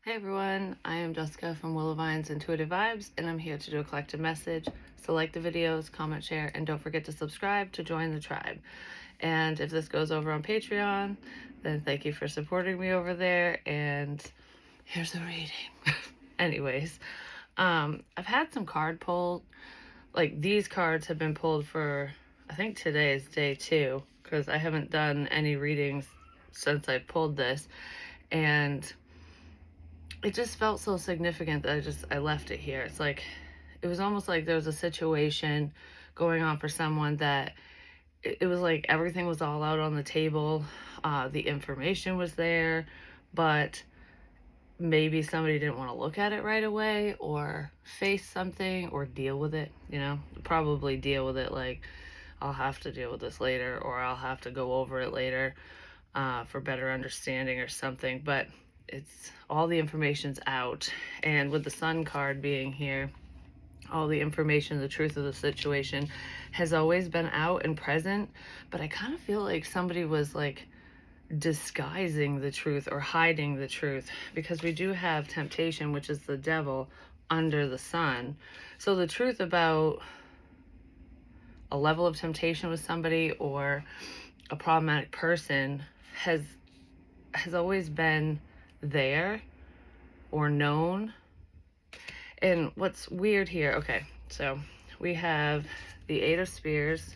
Hey everyone, I am Jessica from Vine's Intuitive Vibes, and I'm here to do a collective message. So like the videos, comment, share, and don't forget to subscribe to join the tribe. And if this goes over on Patreon, then thank you for supporting me over there, and here's a reading. Anyways, I've had some card pulled. Like, these cards have been pulled for, I think today is day 2, because I haven't done any readings since I pulled this. And it just felt so significant that I left it here. It's like, it was almost like there was a situation going on for someone that it was like everything was all out on the table. The information was there, but maybe somebody didn't want to look at it right away or face something or deal with it, probably deal with it like, I'll have to deal with this later, or I'll have to go over it later for better understanding or something. But it's all the information's out, and with the Sun card being here, all the information, the truth of the situation has always been out and present. But I kind of feel like somebody was like disguising the truth or hiding the truth, because we do have temptation, which is the devil, under the Sun. So the truth about a level of temptation with somebody or a problematic person has always been there or known. And what's weird here, okay, so we have the Eight of Spears,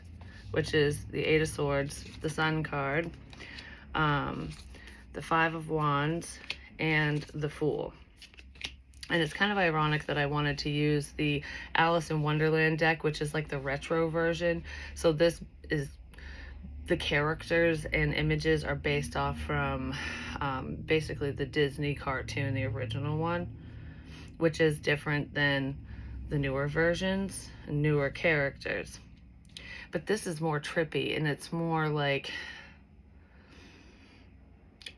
which is the Eight of Swords, the Sun card, the Five of Wands, and the Fool. And it's kind of ironic that I wanted to use the Alice in Wonderland deck, which is like the retro version. So this is, the characters and images are based off from basically the Disney cartoon, the original one, which is different than the newer versions, newer characters. But this is more trippy, and it's more like,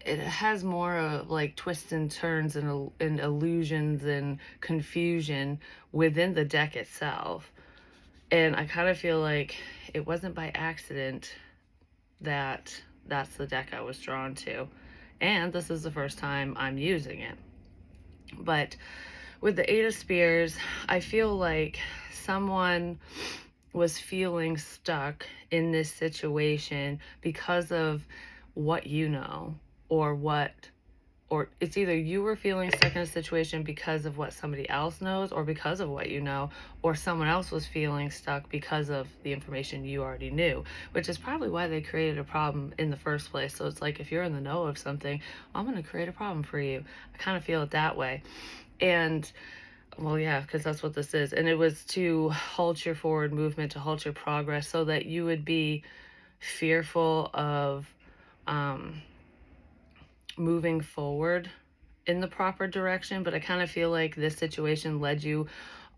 it has more of like twists and turns and illusions and confusion within the deck itself. And I kind of feel like it wasn't by accident that that's the deck I was drawn to. And this is the first time I'm using it. But with the Eight of Spears, I feel like someone was feeling stuck in this situation because of what you know, or it's either you were feeling stuck in a situation because of what somebody else knows or because of what you know, or someone else was feeling stuck because of the information you already knew, which is probably why they created a problem in the first place. So it's like, if you're in the know of something, I'm going to create a problem for you. I kind of feel it that way. And well, yeah, because that's what this is. And it was to halt your forward movement, to halt your progress, so that you would be fearful of moving forward in the proper direction. But I kind of feel like this situation led you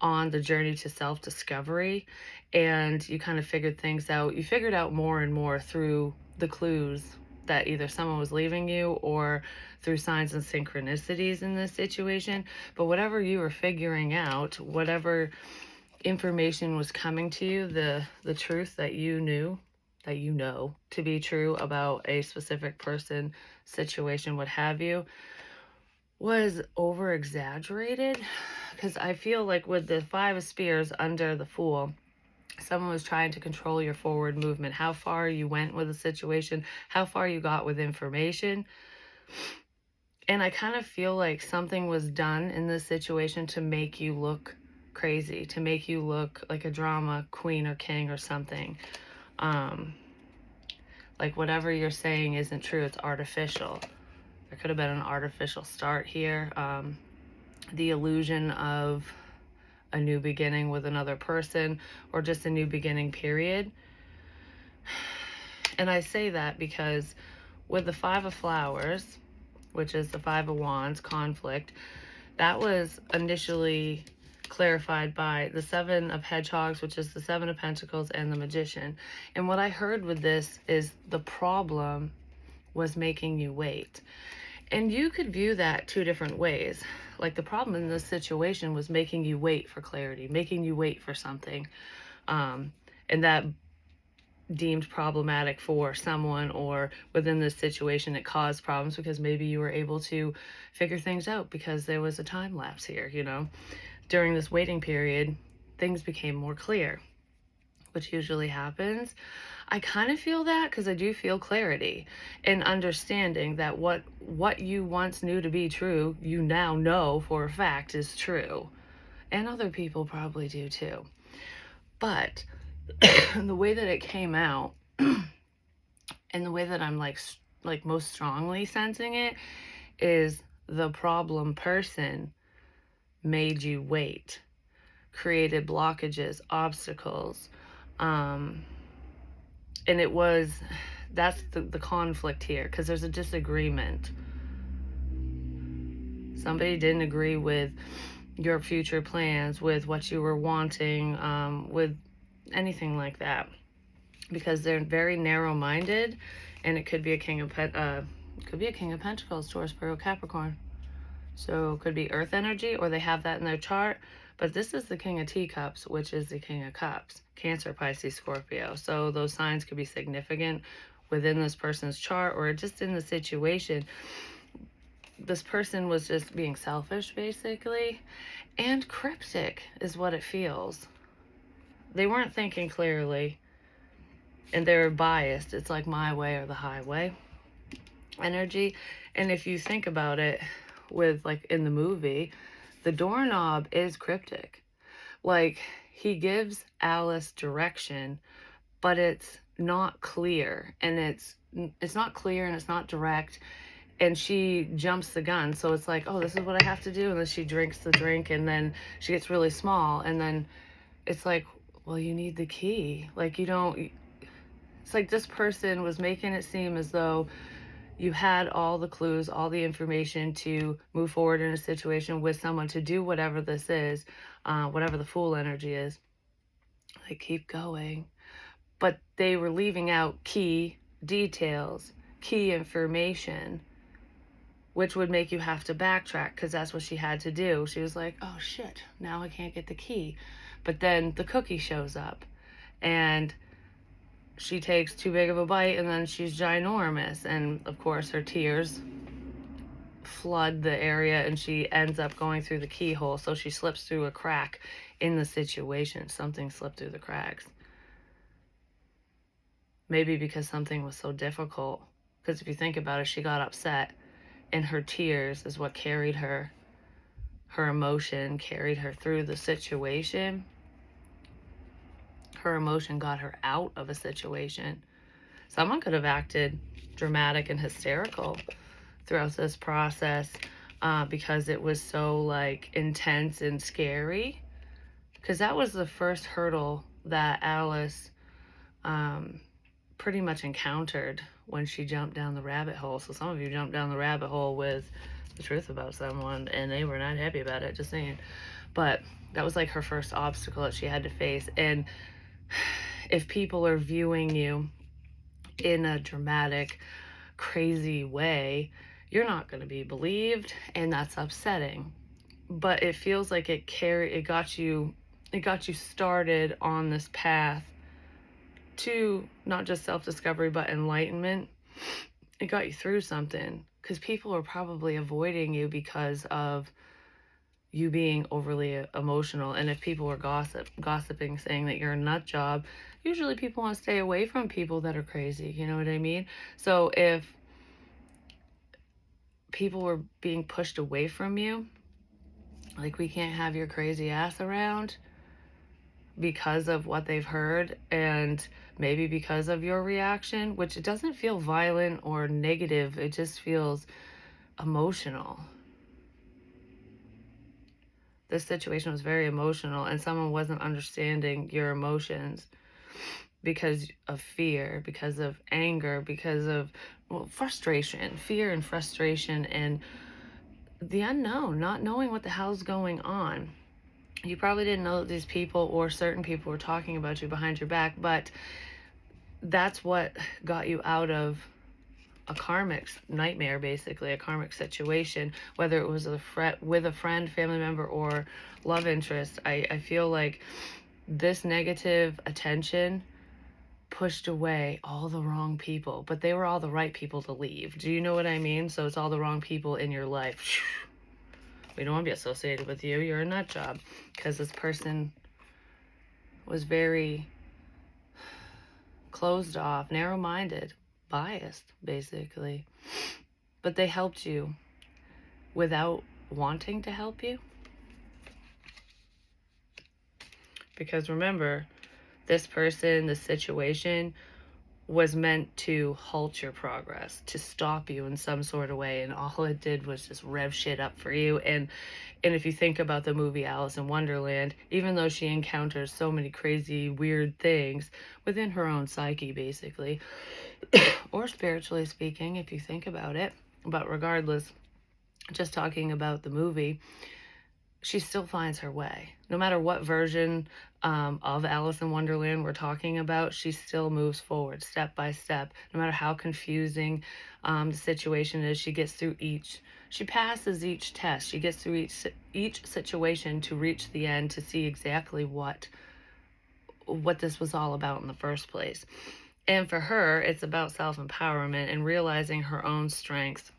on the journey to self-discovery, and you kind of figured things out. You figured out more and more through the clues that either someone was leaving you or through signs and synchronicities in this situation. But whatever you were figuring out, whatever information was coming to you, the truth that you knew, that you know to be true about a specific person, situation, what have you, was over exaggerated. Because I feel like with the Five of Spears under the Fool, someone was trying to control your forward movement, how far you went with a situation, how far you got with information. And I kind of feel like something was done in this situation to make you look crazy, to make you look like a drama queen or king or something. Like whatever you're saying isn't true, it's artificial. There could have been an artificial start here. The illusion of a new beginning with another person, or just a new beginning, period. And I say that because with the Five of Flowers, which is the Five of Wands, conflict, that was initially clarified by the Seven of Hedgehogs, which is the Seven of Pentacles, and the Magician. And what I heard with this is the problem was making you wait. And you could view that two different ways. Like, the problem in this situation was making you wait for clarity, making you wait for something. And that deemed problematic for someone, or within this situation it caused problems because maybe you were able to figure things out because there was a time lapse here, you know. During this waiting period, things became more clear, which usually happens. I kind of feel that because I do feel clarity and understanding that what you once knew to be true, you now know for a fact is true. And other people probably do too. But the way that it came out and the way that I'm like most strongly sensing it is the problem person made you wait, created blockages, obstacles, um, and that's the conflict here, because there's a disagreement. Somebody didn't agree with your future plans, with what you were wanting, with anything like that, because they're very narrow-minded, and it could be a king of Pentacles, Taurus, Virgo, Capricorn. So it could be earth energy, or they have that in their chart. But this is the King of Teacups, which is the King of Cups. Cancer, Pisces, Scorpio. So those signs could be significant within this person's chart, or just in the situation. This person was just being selfish, basically. And cryptic is what it feels. They weren't thinking clearly, and they're biased. It's like my way or the highway energy. And if you think about it, with like in the movie, the doorknob is cryptic. Like, he gives Alice direction, but it's not clear, and it's not clear, and it's not direct, and she jumps the gun. So it's like, oh, this is what I have to do, and then she drinks the drink, and then she gets really small, and then it's like, well, you need the key. Like, you don't. It's like this person was making it seem as though you had all the clues, all the information to move forward in a situation with someone, to do whatever this is, whatever the Fool energy is. Like, keep going. But they were leaving out key details, key information, which would make you have to backtrack, because that's what she had to do. She was like, oh shit, now I can't get the key. But then the cookie shows up, and she takes too big of a bite, and then she's ginormous, and of course her tears flood the area, and she ends up going through the keyhole. So she slips through a crack in the situation. Something slipped through the cracks. Maybe because something was so difficult. Because if you think about it, she got upset, and her tears is what carried her. Her emotion carried her through the situation. Her emotion got her out of a situation. Someone could have acted dramatic and hysterical throughout this process, because it was so like intense and scary. Because that was the first hurdle that Alice pretty much encountered when she jumped down the rabbit hole. So some of you jumped down the rabbit hole with the truth about someone, and they were not happy about it, just saying. But that was like her first obstacle that she had to face. And if people are viewing you in a dramatic, crazy way, you're not going to be believed, and that's upsetting. But it feels like it got you started on this path to not just self-discovery but enlightenment. It got you through something, because people are probably avoiding you because of you being overly emotional. And if people were gossiping, saying that you're a nut job, usually people want to stay away from people that are crazy, you know what I mean? So if people were being pushed away from you, like, we can't have your crazy ass around, because of what they've heard, and maybe because of your reaction, which it doesn't feel violent or negative, it just feels emotional. This situation was very emotional, and someone wasn't understanding your emotions because of fear, because of anger, because of, well, frustration, fear and frustration, and the unknown, not knowing what the hell's going on. You probably didn't know that these people or certain people were talking about you behind your back, but that's what got you out of a karmic nightmare, basically, a karmic situation, whether it was with a friend, family member, or love interest. I feel like this negative attention pushed away all the wrong people, but they were all the right people to leave. Do you know what I mean? So it's all the wrong people in your life. We don't want to be associated with you. You're a nut job. Because this person was very closed off, narrow-minded, biased, basically. But they helped you without wanting to help you. Because remember, this person, this situation was meant to halt your progress, to stop you in some sort of way, and all it did was just rev shit up for you. And if you think about the movie Alice in Wonderland, even though she encounters so many crazy, weird things within her own psyche, basically, or spiritually speaking, if you think about it, but regardless, just talking about the movie, she still finds her way. No matter what version of Alice in Wonderland we're talking about, she still moves forward step by step. No matter how confusing the situation is, she gets through she passes each test. She gets through each situation to reach the end, to see exactly what this was all about in the first place. And for her, it's about self-empowerment and realizing her own strengths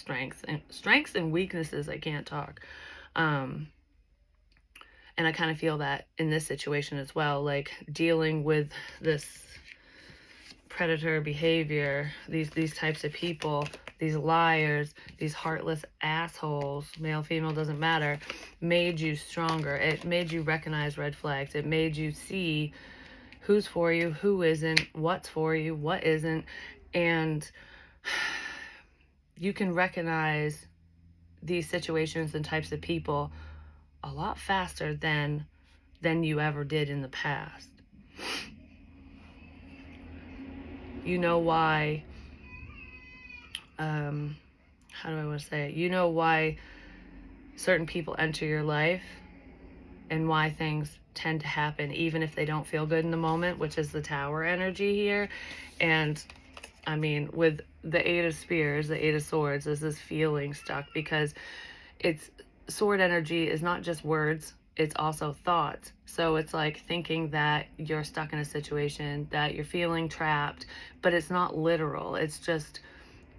and weaknesses. I can't talk. And I kind of feel that in this situation as well, like dealing with this predator behavior, these types of people, these liars, these heartless assholes, male, female, doesn't matter, made you stronger. It made you recognize red flags. It made you see who's for you, who isn't, what's for you, what isn't. And you can recognize these situations and types of people a lot faster than you ever did in the past. You know why, how do I want to say it? You know why certain people enter your life and why things tend to happen even if they don't feel good in the moment, which is the Tower energy here. And I mean, with the Eight of Spears, the Eight of Swords, is this feeling stuck, because it's sword energy is not just words, it's also thoughts. So it's like thinking that you're stuck in a situation, that you're feeling trapped, but it's not literal. It's just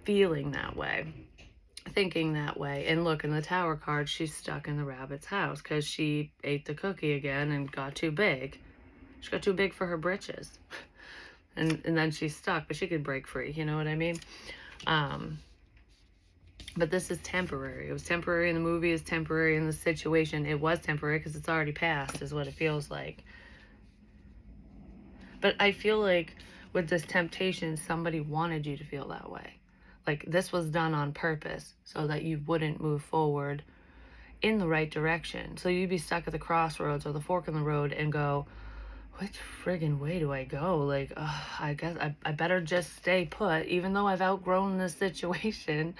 feeling that way, thinking that way. And look, in the Tower card, she's stuck in the rabbit's house because she ate the cookie again and got too big. She got too big for her britches. And then she's stuck, but she could break free. You know what I mean? But this is temporary. It was temporary in the movie. It's temporary in the situation. It was temporary because it's already passed, is what it feels like. But I feel like with this temptation, somebody wanted you to feel that way. Like this was done on purpose so that you wouldn't move forward in the right direction. So you'd be stuck at the crossroads or the fork in the road and go, which friggin' way do I go? Like, I guess I better just stay put. Even though I've outgrown this situation,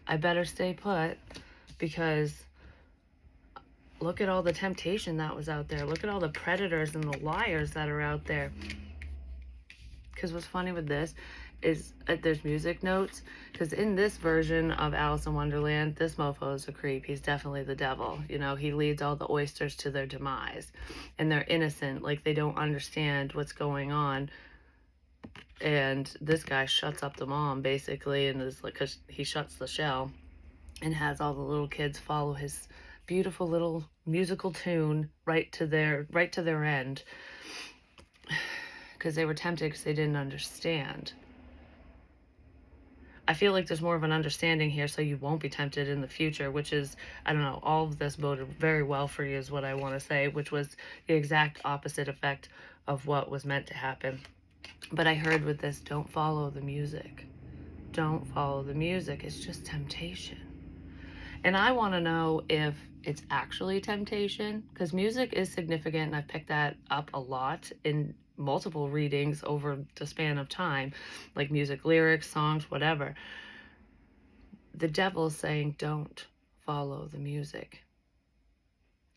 I better stay put, because look at all the temptation that was out there. Look at all the predators and the liars that are out there. Because what's funny with this is there's music notes, because in this version of Alice in Wonderland, this mofo is a creep. He's definitely the devil. You know, he leads all the oysters to their demise, and they're innocent, like they don't understand what's going on. And this guy shuts up the mom, basically, and is like, because he shuts the shell and has all the little kids follow his beautiful little musical tune right to their end, because they were tempted because they didn't understand. I feel like there's more of an understanding here, so you won't be tempted in the future, which is, I don't know, all of this boded very well for you is what I want to say, which was the exact opposite effect of what was meant to happen. But I heard with this, don't follow the music. Don't follow the music. It's just temptation. And I want to know if it's actually temptation, because music is significant, and I've picked that up a lot in multiple readings over the span of time, like music, lyrics, songs, whatever. The devil's saying, don't follow the music.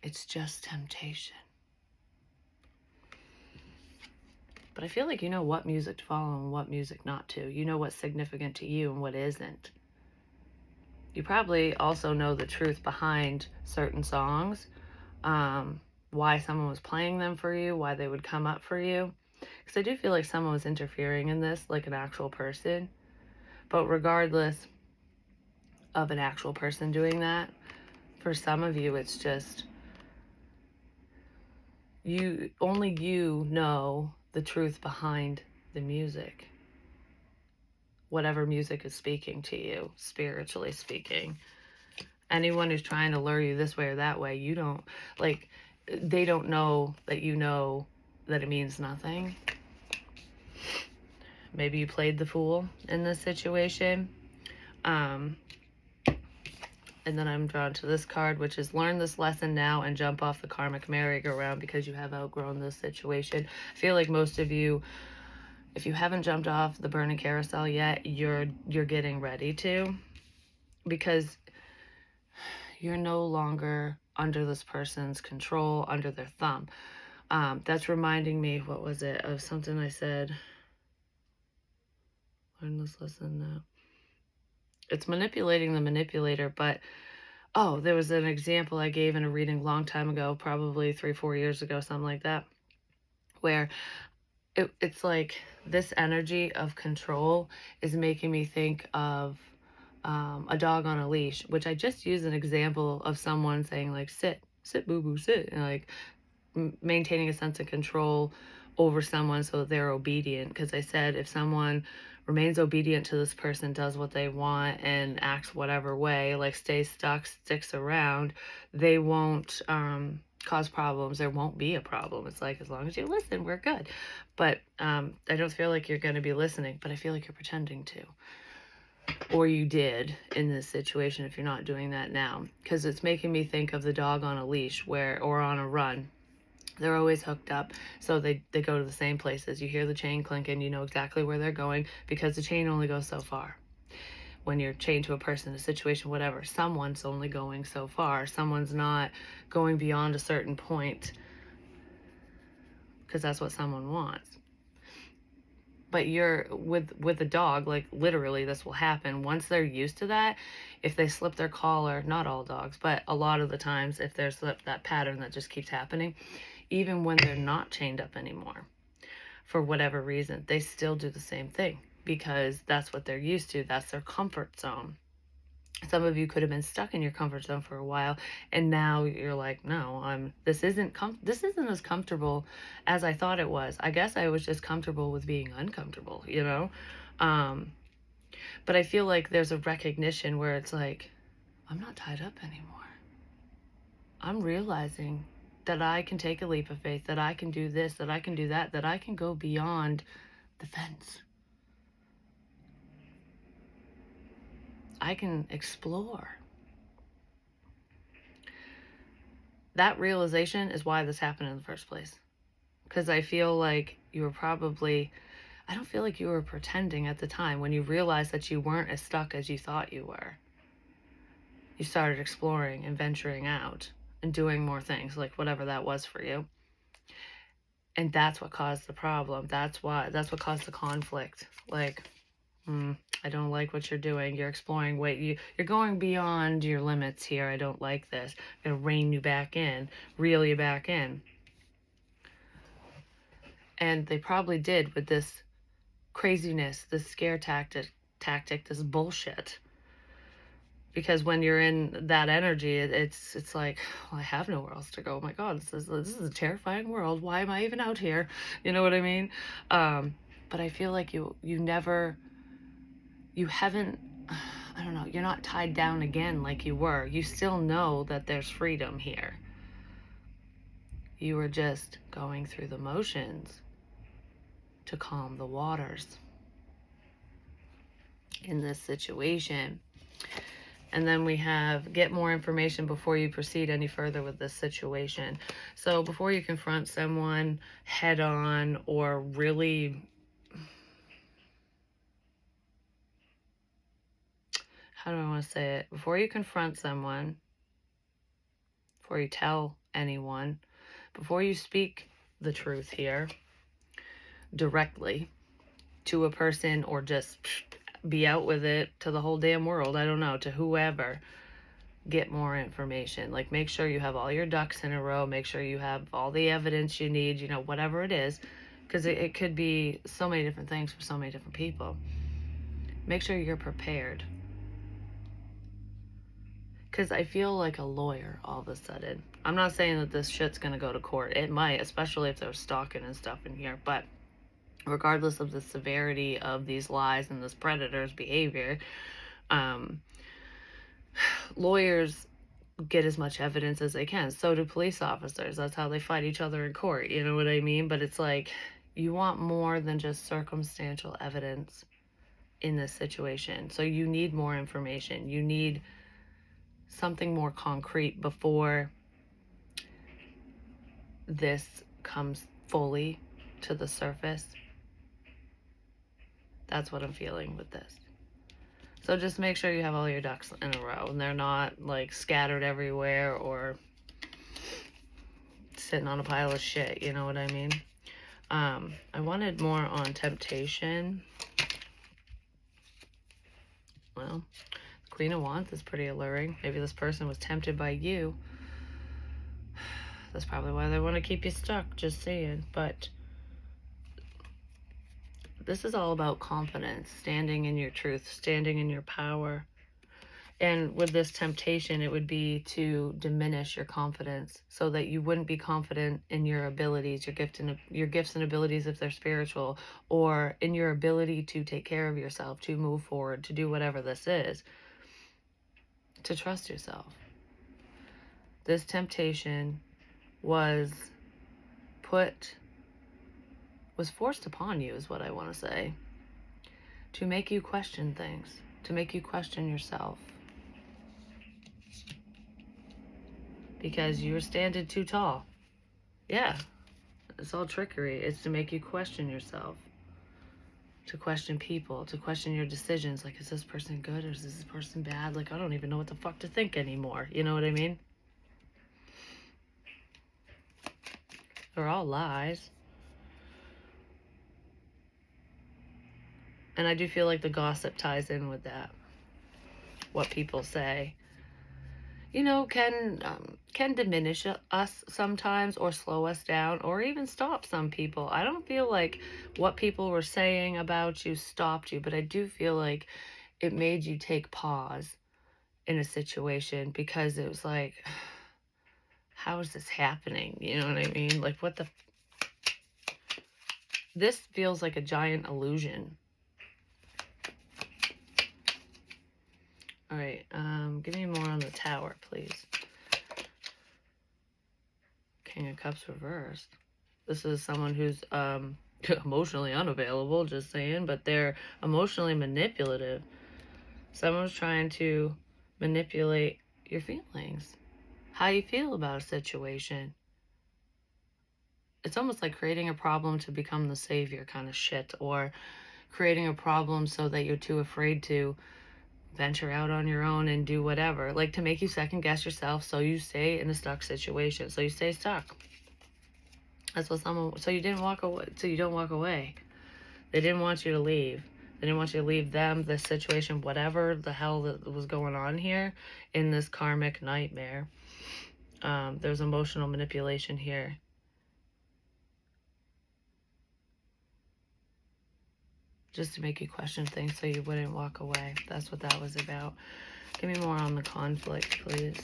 It's just temptation. But I feel like you know what music to follow and what music not to. You know what's significant to you and what isn't. You probably also know the truth behind certain songs, why someone was playing them for you, why they would come up for you. Because I do feel like someone was interfering in this, like an actual person. But regardless of an actual person doing that, for some of you, it's just only you know the truth behind the music. Whatever music is speaking to you, spiritually speaking. Anyone who's trying to lure you this way or that way, you don't, like, they don't know that you know that it means nothing. Maybe you played the fool in this situation. And then I'm drawn to this card, which is learn this lesson now and jump off the karmic merry-go-round because you have outgrown this situation. I feel like most of you, if you haven't jumped off the burning carousel yet, you're getting ready to, because you're no longer under this person's control, under their thumb. That's reminding me, what was it, of something I said. Learn this lesson now. It's manipulating the manipulator, but there was an example I gave in a reading a long time ago, probably 3-4 years ago, something like that, where it's like this energy of control is making me think of a dog on a leash, which I just used an example of someone saying, like, sit, boo boo, sit, and like maintaining a sense of control over someone so that they're obedient. Because I said if someone remains obedient to this person, does what they want, and acts whatever way, like stays stuck, sticks around, they won't cause problems. There won't be a problem. It's like, as long as you listen, we're good. But I don't feel like you're going to be listening, but I feel like you're pretending to. Or you did in this situation if you're not doing that now. Because it's making me think of the dog on a leash or on a run. They're always hooked up, so they go to the same places. You hear the chain clinking, you know exactly where they're going, because the chain only goes so far. When you're chained to a person, a situation, whatever, someone's only going so far. Someone's not going beyond a certain point, because that's what someone wants. But you're with a dog, like, literally this will happen. Once they're used to that, if they slip their collar, not all dogs, but a lot of the times, if there's that pattern that just keeps happening, even when they're not chained up anymore, for whatever reason, they still do the same thing because that's what they're used to. That's their comfort zone. Some of you could have been stuck in your comfort zone for a while, and now you're like, no, this isn't as comfortable as I thought it was. I guess I was just comfortable with being uncomfortable, you know? But I feel like there's a recognition where it's like, I'm not tied up anymore. I'm realizing that I can take a leap of faith, that I can do this, that I can do that I can go beyond the fence. I can explore. That realization is why this happened in the first place. Because I feel like you were I don't feel like you were pretending at the time when you realized that you weren't as stuck as you thought you were. You started exploring and venturing out and doing more things, like whatever that was for you. And that's what caused the problem. That's what caused the conflict. Like, I don't like what you're doing. You're exploring. You're going beyond your limits here. I don't like this. I'm going to rein you back in, reel you back in. And they probably did with this craziness, this scare tactic, this bullshit. Because when you're in that energy, it's like, well, I have nowhere else to go. Oh my God, this is a terrifying world. Why am I even out here? You know what I mean? But I feel like you haven't, I don't know, you're not tied down again like you were. You still know that there's freedom here. You were just going through the motions to calm the waters in this situation. And then we have get more information before you proceed any further with this situation. So before you confront someone head on, or really, how do I want to say it? Before you confront someone, before you tell anyone, before you speak the truth here directly to a person, or just be out with it to the whole damn world, I don't know, to whoever, get more information. Like, make sure you have all your ducks in a row, make sure you have all the evidence you need, you know, whatever it is, because it could be so many different things for so many different people. Make sure you're prepared. Because I feel like a lawyer all of a sudden. I'm not saying that this shit's going to go to court. It might, especially if they're stalking and stuff in here. But regardless of the severity of these lies and this predator's behavior, lawyers get as much evidence as they can. So do police officers. That's how they fight each other in court. You know what I mean? But it's like, you want more than just circumstantial evidence in this situation. So you need more information. You need something more concrete before this comes fully to the surface. That's what I'm feeling with this. So just make sure you have all your ducks in a row and they're not like scattered everywhere or sitting on a pile of shit, you know what I mean? I wanted more on temptation. Well, Queen of Wands is pretty alluring. Maybe this person was tempted by you. That's probably why they want to keep you stuck, just saying. But this is all about confidence, standing in your truth, standing in your power. And with this temptation, it would be to diminish your confidence so that you wouldn't be confident in your abilities, your gifts and abilities if they're spiritual, or in your ability to take care of yourself, to move forward, to do whatever this is, to trust yourself. This temptation was forced upon you, is what I want to say, to make you question things, to make you question yourself. Because you were standing too tall. Yeah, it's all trickery. It's to make you question yourself, to question people, to question your decisions. Like, is this person good or is this person bad? Like, I don't even know what the fuck to think anymore. You know what I mean? They're all lies. And I do feel like the gossip ties in with that. What people say, you know, can diminish us sometimes, or slow us down, or even stop some people. I don't feel like what people were saying about you stopped you, but I do feel like it made you take pause in a situation, because it was like, how is this happening? You know what I mean? Like, what the... This feels like a giant illusion. All right, give me more on the Tower, please. King of Cups reversed. This is someone who's emotionally unavailable, just saying, but they're emotionally manipulative. Someone's trying to manipulate your feelings, how you feel about a situation. It's almost like creating a problem to become the savior kind of shit, or creating a problem so that you're too afraid to venture out on your own and do whatever, like to make you second guess yourself, so you stay in a stuck situation, so you stay stuck. That's what someone... So you didn't walk away, so you don't walk away. They didn't want you to leave. They didn't want you to leave them, this situation, whatever the hell that was going on here in this karmic nightmare. There's emotional manipulation here. Just to make you question things so you wouldn't walk away. That's what that was about. Give me more on the conflict, please.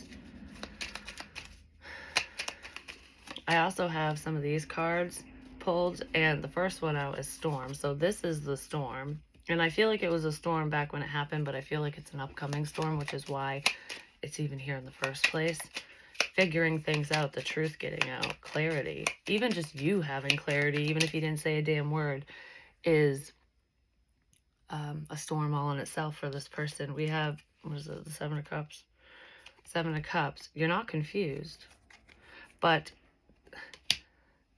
I also have some of these cards pulled, and the first one out is Storm. So this is the storm. And I feel like it was a storm back when it happened, but I feel like it's an upcoming storm, which is why it's even here in the first place. Figuring things out, the truth getting out, clarity. Even just you having clarity, even if you didn't say a damn word, is a storm all in itself for this person. We have, what is it, the Seven of Cups? Seven of Cups. You're not confused. But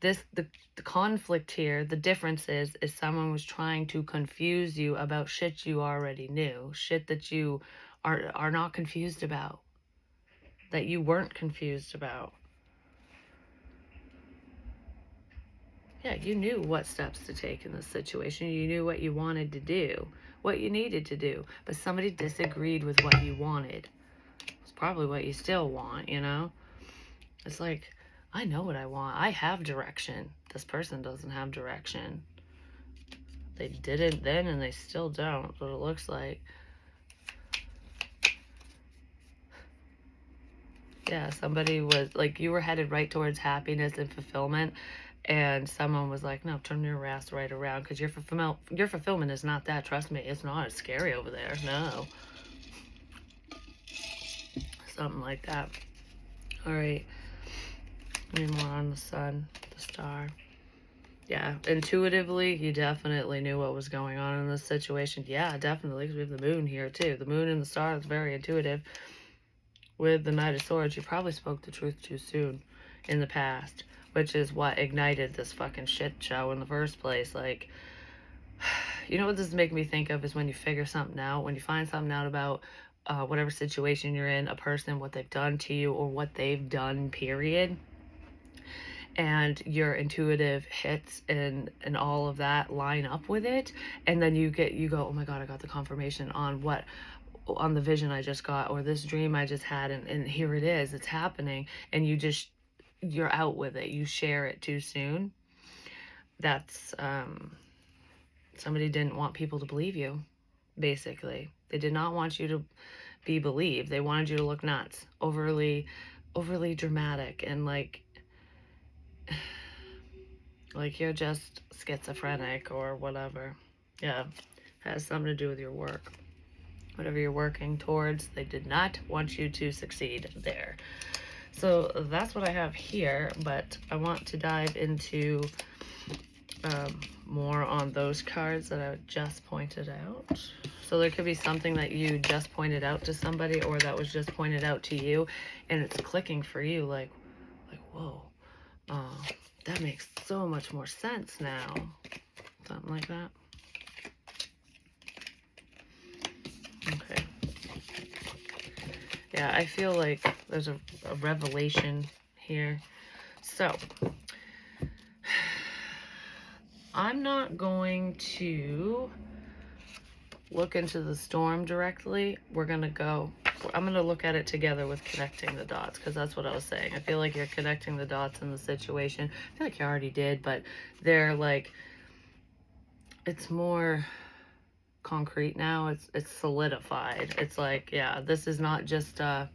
the conflict here, the difference is someone was trying to confuse you about shit you already knew. Shit that you are not confused about. That you weren't confused about. Yeah, you knew what steps to take in this situation. You knew what you wanted to do, what you needed to do. But somebody disagreed with what you wanted. It's probably what you still want, you know? It's like, I know what I want. I have direction. This person doesn't have direction. They didn't then and they still don't, what it looks like. Yeah, somebody was like, you were headed right towards happiness and fulfillment, and someone was like, no, turn your ass right around, because your fulfillment is not that. Trust me, it's not. It's scary over there. No. Something like that. All right. Any more on the sun, the star? Yeah, intuitively, you definitely knew what was going on in this situation. Yeah, definitely, because we have the moon here, too. The moon and the star is very intuitive. With the Knight of Swords, you probably spoke the truth too soon in the past, which is what ignited this fucking shit show in the first place. Like, you know what this is making me think of is when you figure something out, when you find something out about whatever situation you're in, a person, what they've done to you, or what they've done, period, and your intuitive hits and all of that line up with it, and then you go, oh my god, I got the confirmation on the vision I just got, or this dream I just had, and here it is, it's happening, and you're out with it, you share it too soon. That's somebody didn't want people to believe you, basically. They did not want you to be believed. They wanted you to look nuts, overly dramatic, and like you're just schizophrenic or whatever. Yeah, has something to do with your work. Whatever you're working towards, they did not want you to succeed there. So that's what I have here, but I want to dive into more on those cards that I just pointed out. So there could be something that you just pointed out to somebody, or that was just pointed out to you, and it's clicking for you, like whoa, that makes so much more sense now. Something like that. Okay. Yeah, I feel like there's a revelation here. So, I'm not going to look into the storm directly. I'm going to look at it together with connecting the dots, because that's what I was saying. I feel like you're connecting the dots in the situation. I feel like you already did, but they're like, it's more concrete now. It's solidified. It's like, yeah, this is not just a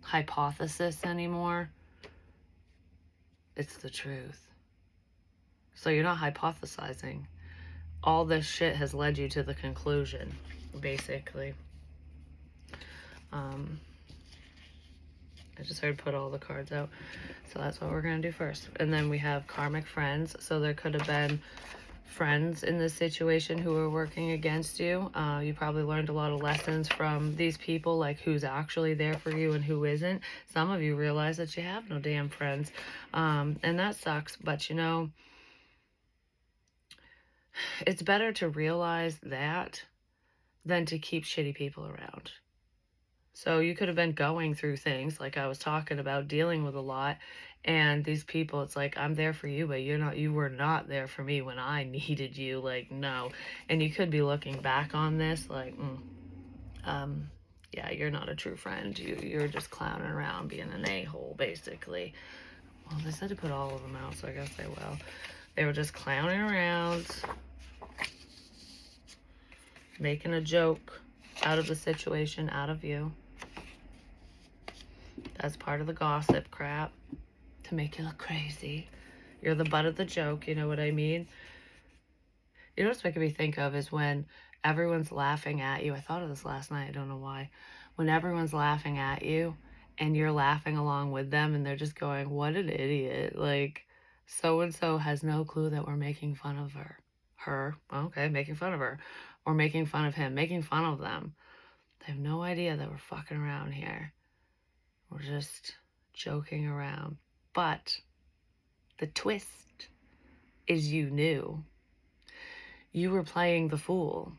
hypothesis anymore. It's the truth. So you're not hypothesizing. All this shit has led you to the conclusion, basically. I just heard put all the cards out. So that's what we're going to do first. And then we have karmic friends. So there could have been friends in this situation who were working against you. You probably learned a lot of lessons from these people, like who's actually there for you and who isn't. Some of you realize that you have no damn friends. And that sucks. But, you know, it's better to realize that than to keep shitty people around. So you could have been going through things like I was talking about, dealing with a lot, and these people, it's like, I'm there for you, but you were not there for me when I needed you. Like, no. And you could be looking back on this like, yeah, you're not a true friend. You're just clowning around, being an a-hole, basically. Well, they said to put all of them out, so I guess they will. They were just clowning around, making a joke out of the situation, out of you. That's part of the gossip crap, to make you look crazy. You're the butt of the joke, you know what I mean? You know what's making me think of is when everyone's laughing at you. I thought of this last night, I don't know why. When everyone's laughing at you and you're laughing along with them, and they're just going, what an idiot. Like, so-and-so has no clue that we're making fun of her. Okay, making fun of her. Or making fun of him, making fun of them. They have no idea that we're fucking around here. We're just joking around. But the twist is you knew. You were playing the fool.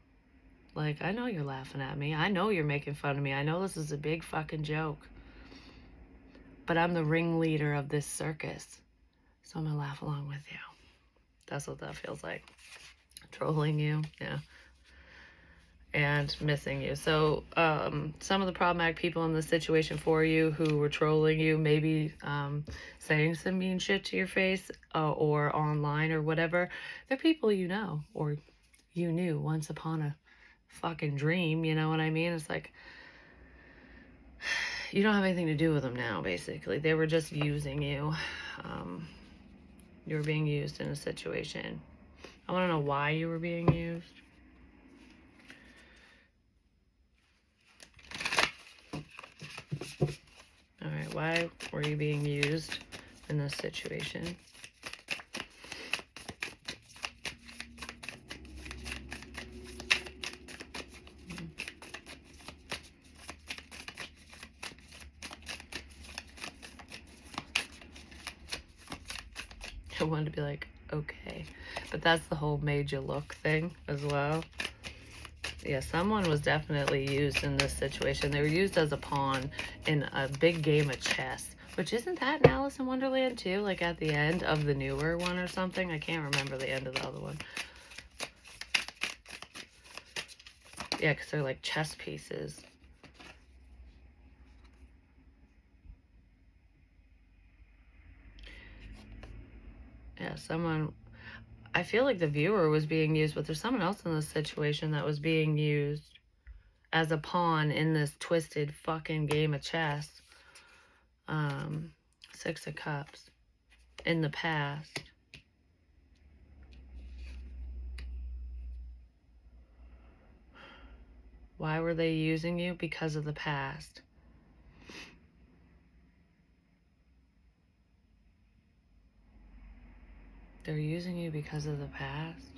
Like, I know you're laughing at me. I know you're making fun of me. I know this is a big fucking joke. But I'm the ringleader of this circus. So I'm going to laugh along with you. That's what that feels like. Trolling you. Yeah. and missing you. So some of the problematic people in this situation for you who were trolling you, maybe saying some mean shit to your face or online or whatever, they're people you know or you knew once upon a fucking dream. You know what I mean? It's like you don't have anything to do with them now, basically. They were just using you. You were being used in a situation. I want to know why you were being used. All right, why were you being used in this situation? I wanted to be like, okay. But that's the whole made you look thing as well. Yeah, someone was definitely used in this situation. They were used as a pawn in a big game of chess. Which, isn't that in Alice in Wonderland too? Like at the end of the newer one or something? I can't remember the end of the other one. Yeah, because they're like chess pieces. Yeah, someone... I feel like the viewer was being used, but there's someone else in this situation that was being used as a pawn in this twisted fucking game of chess. 6 of Cups. In the past. Why were they using you? Because of the past. They're using you because of the past?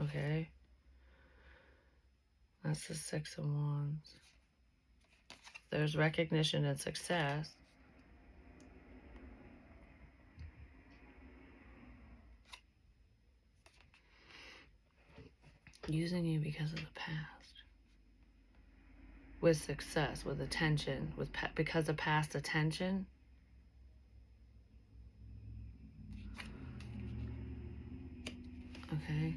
Okay. That's the 6 of Wands. There's recognition and success. Using you because of the past. With success, with attention, because of past attention. Okay.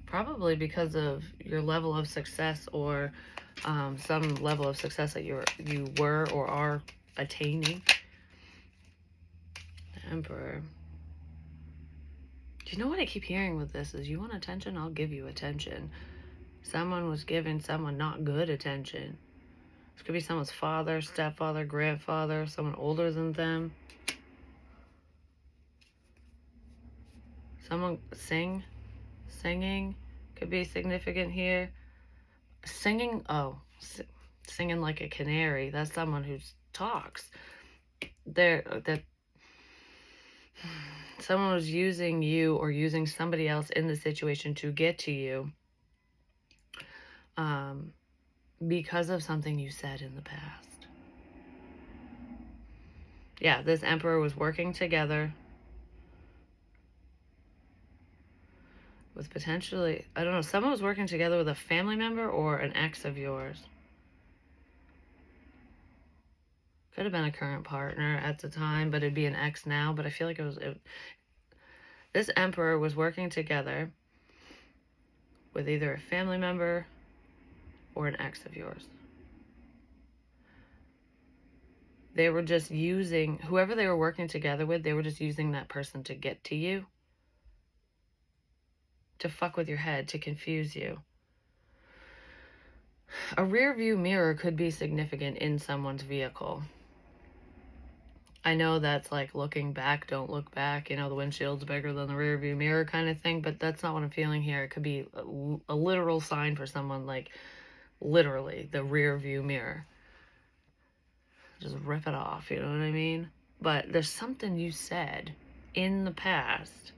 Probably because of your level of success or some level of success that you were or are attaining. The Emperor. Do you know what I keep hearing with this is you want attention? I'll give you attention. Someone was giving someone not good attention. This could be someone's father, stepfather, grandfather, someone older than them. Someone singing could be significant here. Singing, singing like a canary. That's someone who talks. Someone was using you or using somebody else in the situation to get to you because of something you said in the past. Yeah, this Emperor was working together with potentially, I don't know, someone was working together with a family member or an ex of yours. Could have been a current partner at the time, but it'd be an ex now. But I feel like this Emperor was working together with either a family member or an ex of yours. They were just using, whoever they were working together with, they were just using that person to get to you. To fuck with your head, to confuse you. A rear view mirror could be significant in someone's vehicle. I know that's like looking back, don't look back. You know, the windshield's bigger than the rear view mirror kind of thing, but that's not what I'm feeling here. It could be a literal sign for someone, like literally the rear view mirror. Just rip it off, you know what I mean? But there's something you said in the past,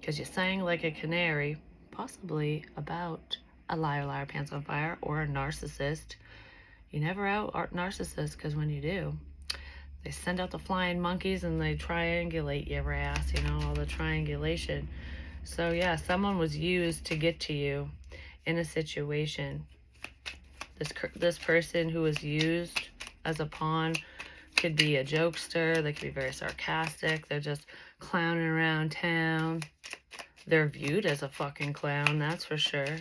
because you sang like a canary, possibly about a liar, liar, pants on fire, or a narcissist. You never out narcissists, because when you do, they send out the flying monkeys and they triangulate your ass, you know, all the triangulation. So yeah, someone was used to get to you in a situation. This person who was used as a pawn could be a jokester. They could be very sarcastic. They're just clowning around town. They're viewed as a fucking clown, that's for sure.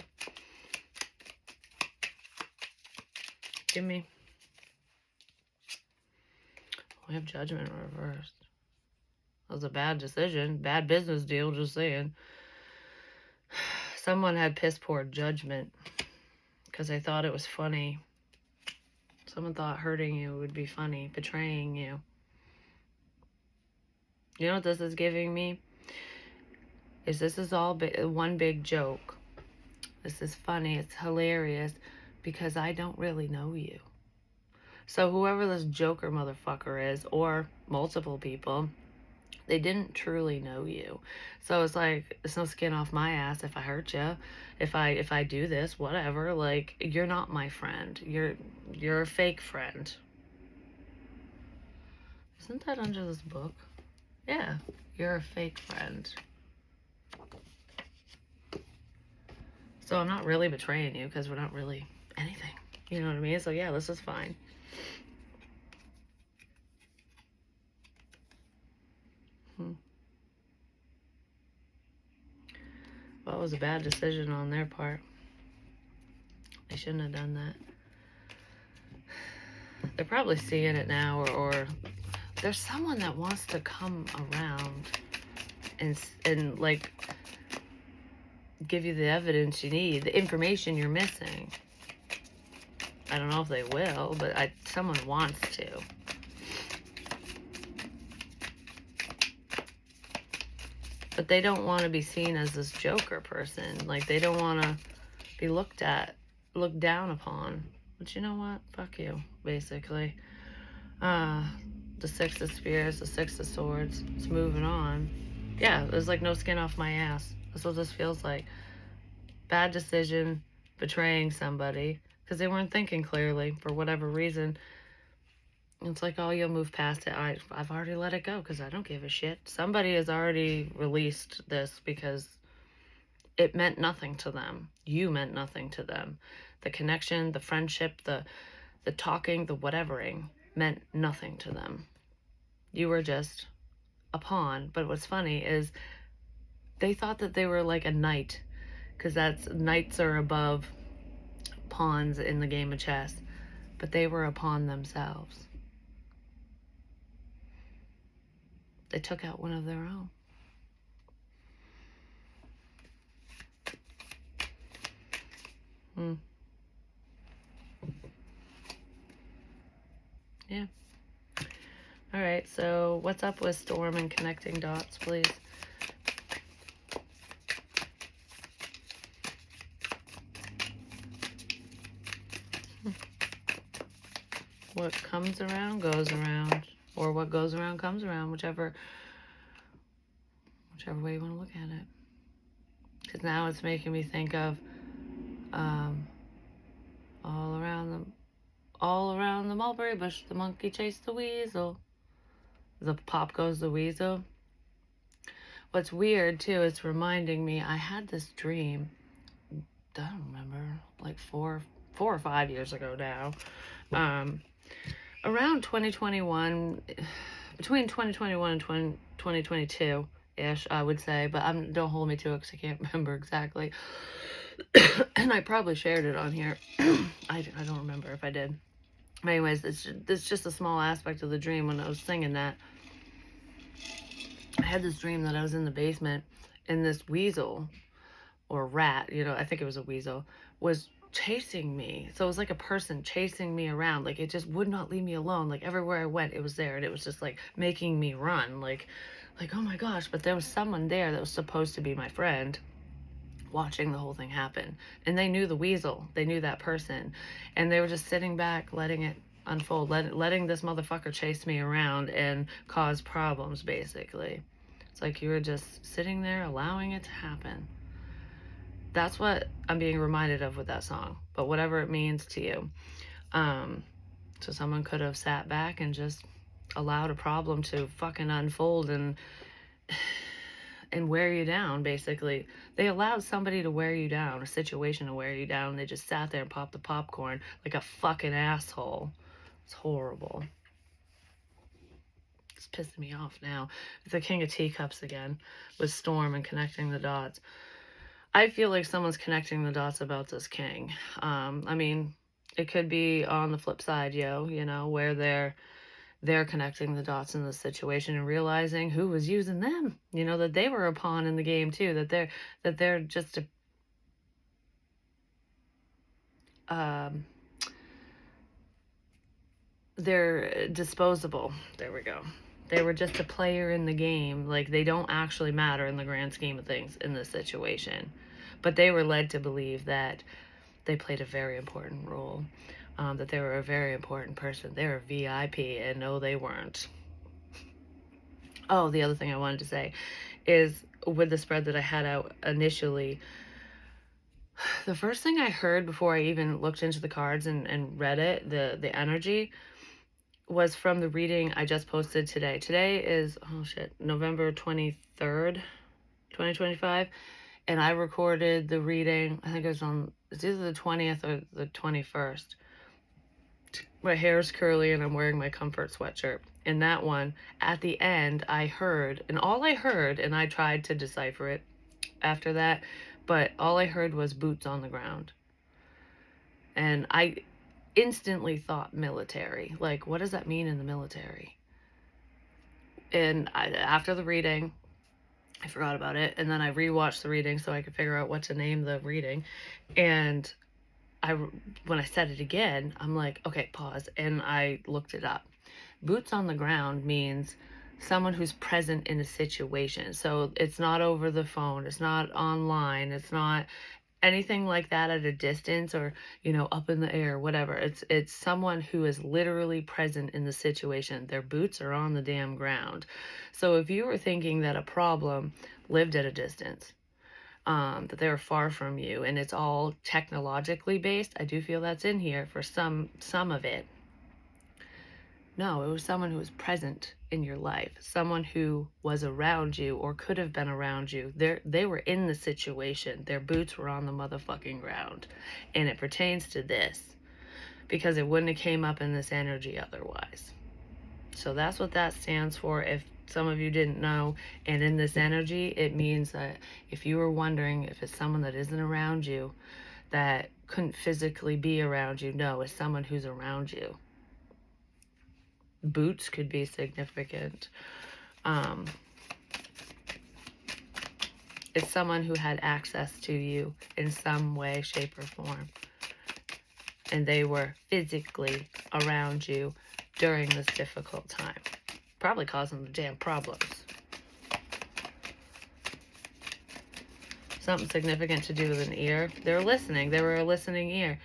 Give me. We have judgment reversed. That was a bad decision. Bad business deal, just saying. Someone had piss poor judgment because they thought it was funny. Someone thought hurting you would be funny, betraying you. You know what this is giving me? This is all one big joke. This is funny. It's hilarious because I don't really know you. So whoever this Joker motherfucker is, or multiple people, they didn't truly know you. So it's like, it's no skin off my ass if I hurt you. If I do this, whatever. Like, you're not my friend. You're a fake friend. Isn't that under this book? Yeah, you're a fake friend. So I'm not really betraying you because we're not really anything. You know what I mean? So yeah, this is fine. Well, it was a bad decision on their part. They shouldn't have done that. They're probably seeing it now, or there's someone that wants to come around and like give you the evidence you need, the information you're missing. I don't know if they will, but someone wants to. But they don't want to be seen as this Joker person. Like, they don't want to be looked down upon. But you know what? Fuck you, basically. The Six of Spears, the Six of Swords. It's moving on. Yeah, there's like no skin off my ass. That's what this feels like. Bad decision, betraying somebody, because they weren't thinking clearly for whatever reason. It's like, oh, you'll move past it. I've already let it go because I don't give a shit. Somebody has already released this because it meant nothing to them. You meant nothing to them. The connection, the friendship, the talking, the whatevering meant nothing to them. You were just a pawn. But what's funny is they thought that they were like a knight, because knights are above pawns in the game of chess. But they were a pawn themselves. They took out one of their own. Yeah. All right, so what's up with Storm and connecting dots, please? What comes around goes around, or what goes around comes around, whichever way you want to look at it. Because now it's making me think of all around the mulberry bush, the monkey chased the weasel. The pop goes the weasel. What's weird too, it's reminding me, I had this dream, I don't remember, like 4 or 5 years ago now. Around 2021, between 2021 and 2022-ish, I would say, but don't hold me to it because I can't remember exactly. And I probably shared it on here. I don't remember if I did. But anyways, it's just a small aspect of the dream. When I was singing that, I had this dream that I was in the basement and this weasel or rat, I think it was a weasel, was chasing me. So it was like a person chasing me around. Like, it just would not leave me alone. Like, everywhere I went, it was there, and it was just like making me run. Like, oh my gosh. But there was someone there that was supposed to be my friend watching the whole thing happen. And they knew the weasel. They knew that person. And they were just sitting back, letting it unfold, letting this motherfucker chase me around and cause problems, basically. It's like you were just sitting there allowing it to happen. That's what I'm being reminded of with that song. But whatever it means to you. So someone could have sat back and just allowed a problem to fucking unfold and wear you down, basically. They allowed somebody to wear you down, a situation to wear you down. They just sat there and popped the popcorn like a fucking asshole. It's horrible. It's pissing me off now. The King of Teacups again with Storm and connecting the dots. I feel like someone's connecting the dots about this king. I mean, it could be on the flip side, where they're connecting the dots in the situation and realizing who was using them. That they were a pawn in the game too. That they're just they're disposable. There we go. They were just a player in the game. Like, they don't actually matter in the grand scheme of things in this situation. But they were led to believe that they played a very important role, that they were a very important person. They were VIP, and no, they weren't. Oh, the other thing I wanted to say is with the spread that I had out initially, the first thing I heard before I even looked into the cards and read it, the energy, was from the reading I just posted today. Today is, November 23rd, 2025. And I recorded the reading, I think it's either the 20th or the 21st. My hair's curly and I'm wearing my comfort sweatshirt. And that one, at the end, I heard, and all I heard, and I tried to decipher it after that, but all I heard was boots on the ground. And I instantly thought military. Like, what does that mean in the military? And after the reading, I forgot about it. And then I rewatched the reading so I could figure out what to name the reading. And when I said it again, I'm like, okay, pause. And I looked it up. Boots on the ground means someone who's present in a situation. So it's not over the phone. It's not online. It's not anything like that at a distance or, up in the air, whatever. It's someone who is literally present in the situation. Their boots are on the damn ground. So if you were thinking that a problem lived at a distance, that they were far from you and it's all technologically based, I do feel that's in here for some of it. No, it was someone who was present in your life, someone who was around you or could have been around you. They were in the situation. Their boots were on the motherfucking ground. And it pertains to this because it wouldn't have came up in this energy otherwise. So that's what that stands for. If some of you didn't know, and in this energy, it means that if you were wondering if it's someone that isn't around you, that couldn't physically be around you, no, it's someone who's around you. Boots could be significant. It's someone who had access to you in some way, shape, or form. And they were physically around you during this difficult time. Probably causing the damn problems. Something significant to do with an ear. They were listening. They were a listening ear.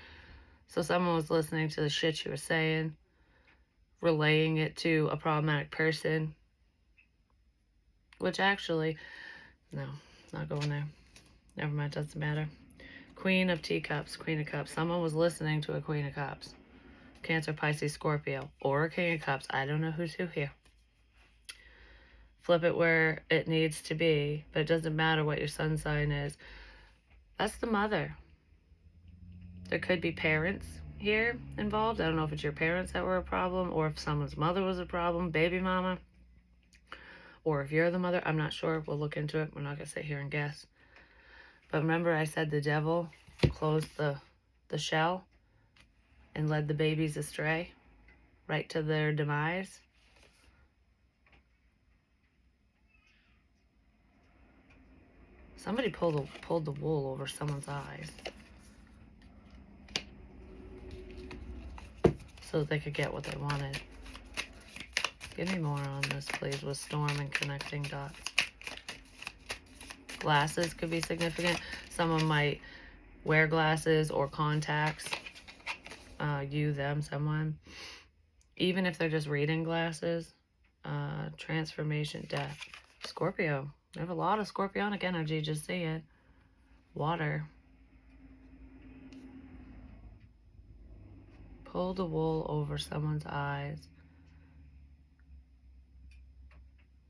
So someone was listening to the shit you were saying, relaying it to a problematic person. Which actually, no, not going there. Never mind, doesn't matter. Queen of Teacups, Queen of Cups. Someone was listening to a Queen of Cups. Cancer, Pisces, Scorpio, or a King of Cups. I don't know who's who here. Flip it where it needs to be, but it doesn't matter what your sun sign is. That's the mother. There could be parents here involved. I don't know if it's your parents that were a problem or if someone's mother was a problem, baby mama, or if you're the mother. I'm not sure. We'll look into it. We're not going to sit here and guess. But remember I said the devil closed the shell and led the babies astray, right to their demise. Somebody pulled the wool over someone's eyes so that they could get what they wanted. Give me more on this, please, with storm and connecting dots. Glasses could be significant. Someone might wear glasses or contacts. You, them, someone. Even if they're just reading glasses. Transformation, death. Scorpio. I have a lot of scorpionic energy, just see it. Water. Pull the wool over someone's eyes.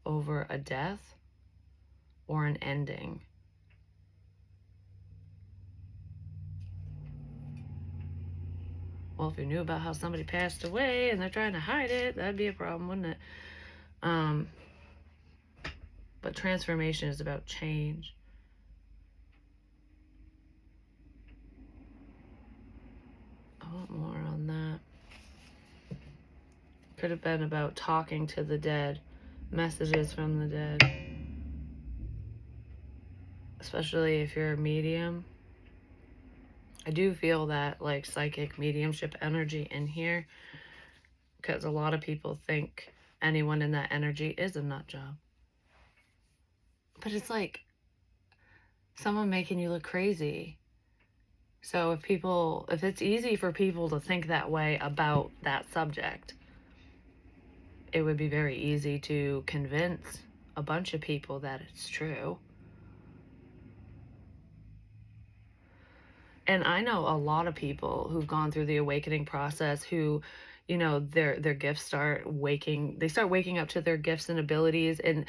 Over a death or an ending. Well, if you knew about how somebody passed away and they're trying to hide it, that'd be a problem, wouldn't it? But transformation is about change. I want more on that. Could have been about talking to the dead, messages from the dead. Especially if you're a medium. I do feel that like psychic mediumship energy in here, because a lot of people think anyone in that energy is a nut job. But it's like someone making you look crazy. So if it's easy for people to think that way about that subject, it would be very easy to convince a bunch of people that it's true. And I know a lot of people who've gone through the awakening process who, you know, their gifts start waking up to their gifts and abilities, and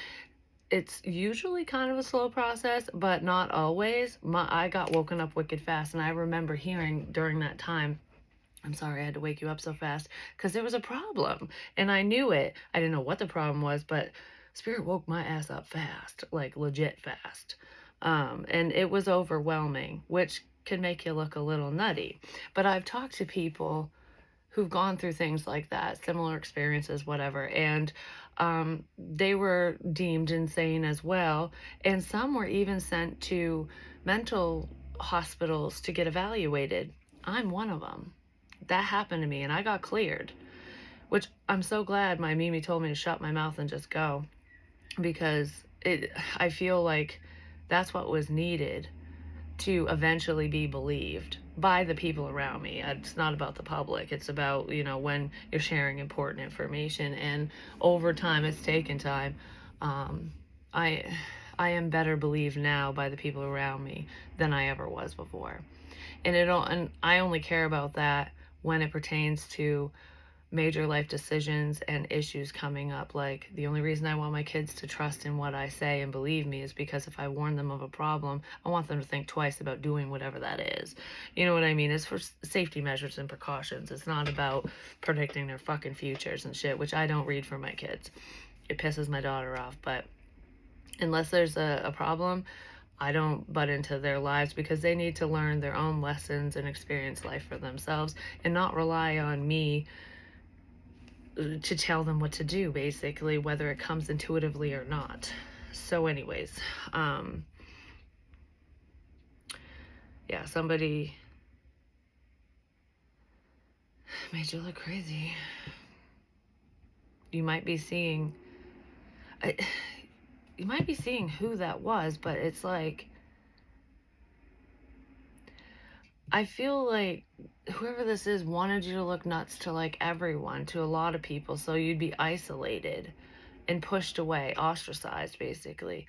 it's usually kind of a slow process, but not always. I got woken up wicked fast, and I remember hearing during that time, I'm sorry I had to wake you up so fast, because there was a problem, and I knew it. I didn't know what the problem was, but Spirit woke my ass up fast, like legit fast. And it was overwhelming, which can make you look a little nutty. But I've talked to people who've gone through things like that, similar experiences, whatever, and they were deemed insane as well. And some were even sent to mental hospitals to get evaluated. I'm one of them. That happened to me, and I got cleared, which I'm so glad my Mimi told me to shut my mouth and just go, because I feel like that's what was needed to eventually be believed by the people around me. It's not about the public. It's about, you know, when you're sharing important information, and over time, it's taken time. I am better believed now by the people around me than I ever was before. And I only care about that when it pertains to major life decisions and issues coming up. Like, the only reason I want my kids to trust in what I say and believe me is because if I warn them of a problem, I want them to think twice about doing whatever that is. You know what I mean? It's for safety measures and precautions. It's not about predicting their fucking futures and shit, which I don't read for my kids. It pisses my daughter off, but unless there's a problem, I don't butt into their lives, because they need to learn their own lessons and experience life for themselves, and not rely on me to tell them what to do, basically, whether it comes intuitively or not. So anyways, yeah, somebody made you look crazy. You might be seeing who that was, but it's like, I feel like whoever this is wanted you to look nuts to like everyone, to a lot of people, so you'd be isolated and pushed away, ostracized, basically.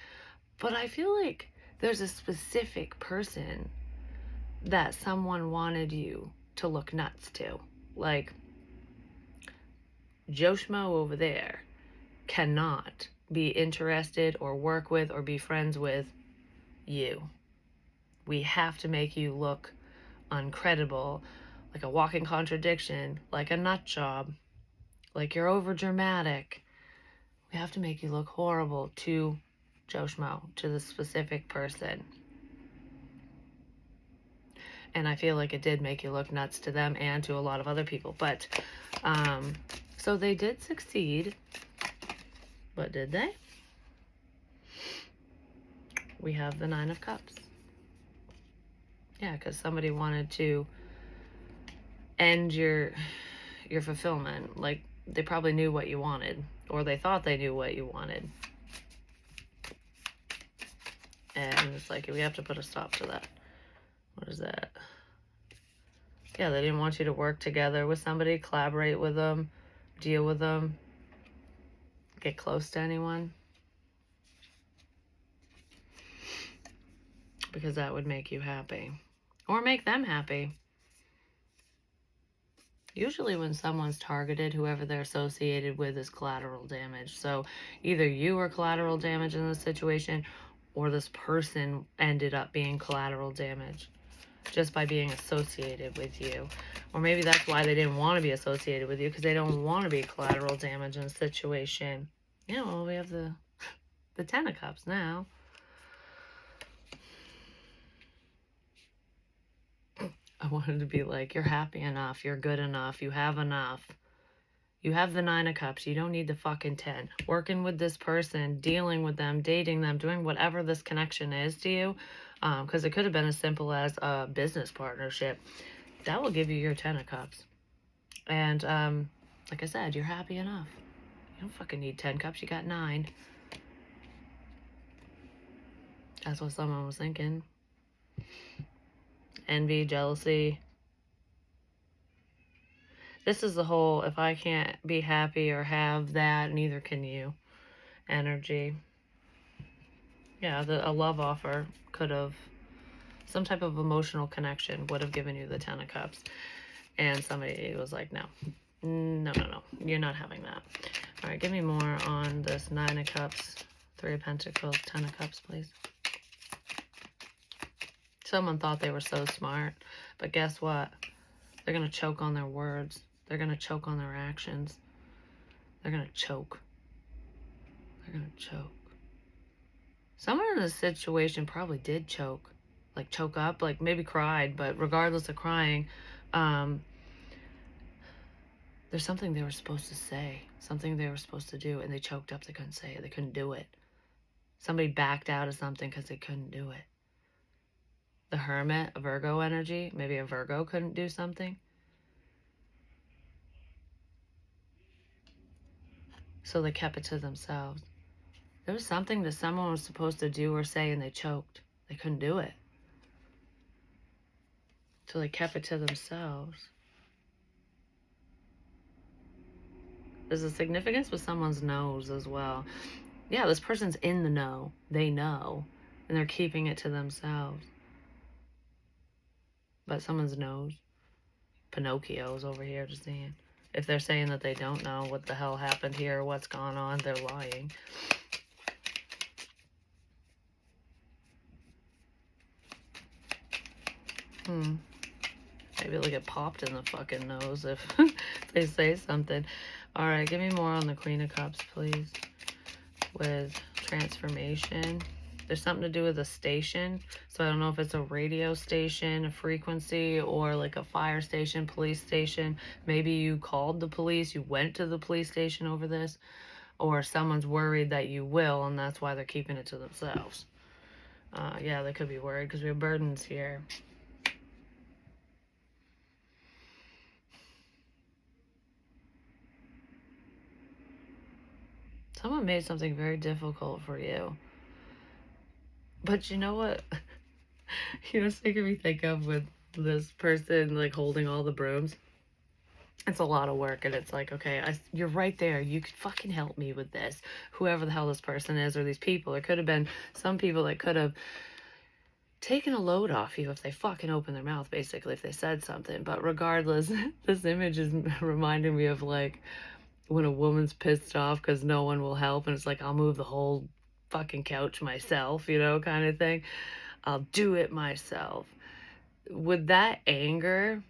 But I feel like there's a specific person that someone wanted you to look nuts to. Like, Joe Schmo over there cannot be interested or work with or be friends with you. We have to make you look uncredible, like a walking contradiction, like a nut job, like you're over dramatic. We have to make you look horrible to Joe Schmo, to the specific person. And I feel like it did make you look nuts to them and to a lot of other people. But, so they did succeed. But did they? We have the Nine of Cups. Yeah, because somebody wanted to end your fulfillment. Like, they probably knew what you wanted, or they thought they knew what you wanted. And it's like, we have to put a stop to that. What is that? Yeah, they didn't want you to work together with somebody, collaborate with them, deal with them, get close to anyone, because that would make you happy, or make them happy. Usually when someone's targeted, whoever they're associated with is collateral damage. So either you were collateral damage in this situation, or this person ended up being collateral damage just by being associated with you. Or maybe that's why they didn't want to be associated with you, because they don't want to be collateral damage in a situation. Yeah, well, we have the Ten of Cups now. I wanted to be like, you're happy enough, you're good enough, you have enough. You have the 9 of Cups. You don't need the fucking 10. Working with this person, dealing with them, dating them, doing whatever this connection is to you, because it could have been as simple as a business partnership. That will give you your 10 of Cups. And like I said, you're happy enough. You don't fucking need 10 cups. You got 9. That's what someone was thinking. Envy, jealousy. This is the whole, if I can't be happy or have that, neither can you energy. Yeah, a love offer could have, some type of emotional connection would have given you the 10 of Cups. And somebody was like, no, you're not having that. All right, give me more on this 9 of Cups, 3 of Pentacles, 10 of Cups, please. Someone thought they were so smart, but guess what? They're going to choke on their words. They're going to choke on their actions. They're going to choke. They're going to choke. Someone in this situation probably did choke. Like choke up, like maybe cried, but regardless of crying, there's something they were supposed to say, something they were supposed to do, and they choked up. They couldn't say it. They couldn't do it. Somebody backed out of something because they couldn't do it. The Hermit, a Virgo energy. Maybe a Virgo couldn't do something. So they kept it to themselves. There was something that someone was supposed to do or say, and they choked. They couldn't do it. So they kept it to themselves. There's a significance with someone's nose as well. Yeah, this person's in the know. They know. And they're keeping it to themselves. But someone's knows. Pinocchio's over here just saying. If they're saying that they don't know what the hell happened here, what's gone on, they're lying. Maybe they'll get popped in the fucking nose if they say something. All right, give me more on the Queen of Cups, please. With transformation. There's something to do with a station. So I don't know if it's a radio station, a frequency, or like a fire station, police station. Maybe you called the police, you went to the police station over this, or someone's worried that you will, and that's why they're keeping it to themselves. Yeah, they could be worried because we have burdens here. Someone made something very difficult for you. But you know what? You know, it's making me think of with this person, like, holding all the brooms. It's a lot of work, and it's like, okay, you're right there. You could fucking help me with this. Whoever the hell this person is, or these people. There could have been some people that could have taken a load off you if they fucking opened their mouth, basically, if they said something. But regardless, this image is reminding me of, like, when a woman's pissed off because no one will help, and it's like, I'll move the whole fucking couch myself, you know, kind of thing. I'll do it myself. With that anger,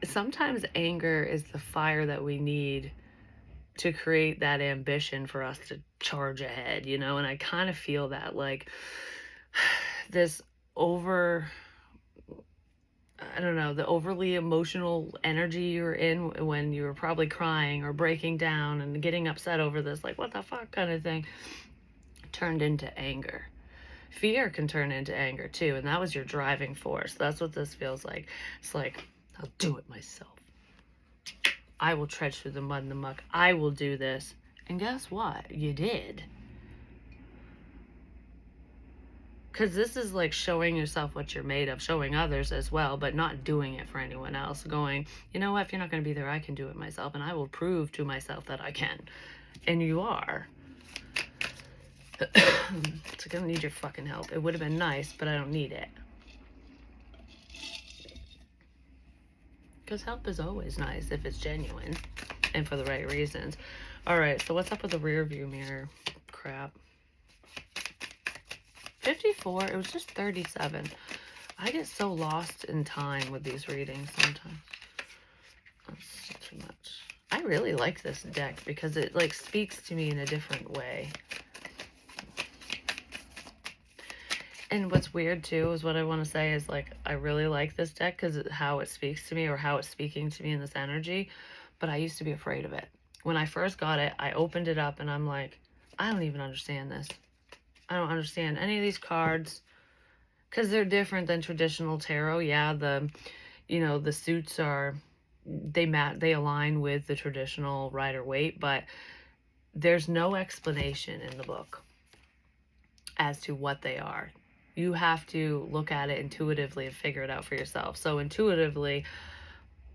sometimes anger is the fire that we need to create that ambition for us to charge ahead, you know? And I kind of feel that, like, this I don't know, the overly emotional energy you're in when you were probably crying or breaking down and getting upset over this, like, what the fuck kind of thing, turned into anger. Fear can turn into anger too, and that was your driving force. That's what this feels like. It's like, I'll do it myself. I will trudge through the mud and the muck. I will do this. And guess what? You did. Because this is like showing yourself what you're made of, showing others as well, but not doing it for anyone else. Going, you know what, if you're not going to be there, I can do it myself, and I will prove to myself that I can. And you are. So I don't need your fucking help. It would have been nice, but I don't need it. Because help is always nice if it's genuine and for the right reasons. All right, so what's up with the rear view mirror crap? 54, it was just 37. I get so lost in time with these readings sometimes. That's too much. I really like this deck because it like speaks to me in a different way. And what's weird too is what I want to say is like I really like this deck because how it speaks to me, or how it's speaking to me in this energy. But I used to be afraid of it. When I first got it, I opened it up and I'm like, I don't even understand this. I don't understand any of these cards because they're different than traditional tarot. Yeah, the suits are, they align with the traditional Rider-Waite, but there's no explanation in the book as to what they are. You have to look at it intuitively and figure it out for yourself. So intuitively,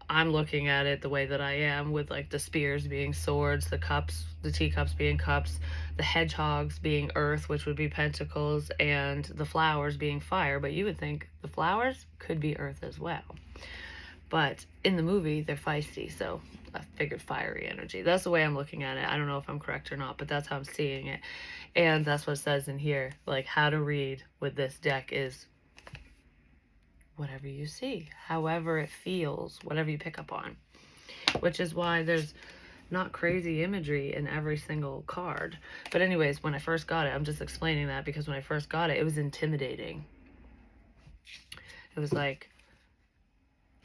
I'm looking at it the way that I am, with like the spears being swords, the cups, the teacups being cups, the hedgehogs being earth, which would be pentacles, and the flowers being fire. But you would think the flowers could be earth as well. But in the movie, they're feisty, so I figured fiery energy. That's the way I'm looking at it. I don't know if I'm correct or not, but that's how I'm seeing it. And that's what it says in here. Like, how to read with this deck is whatever you see, however it feels, whatever you pick up on. Which is why there's not crazy imagery in every single card. But anyways, when I first got it, I'm just explaining that because when I first got it, it was intimidating. It was like,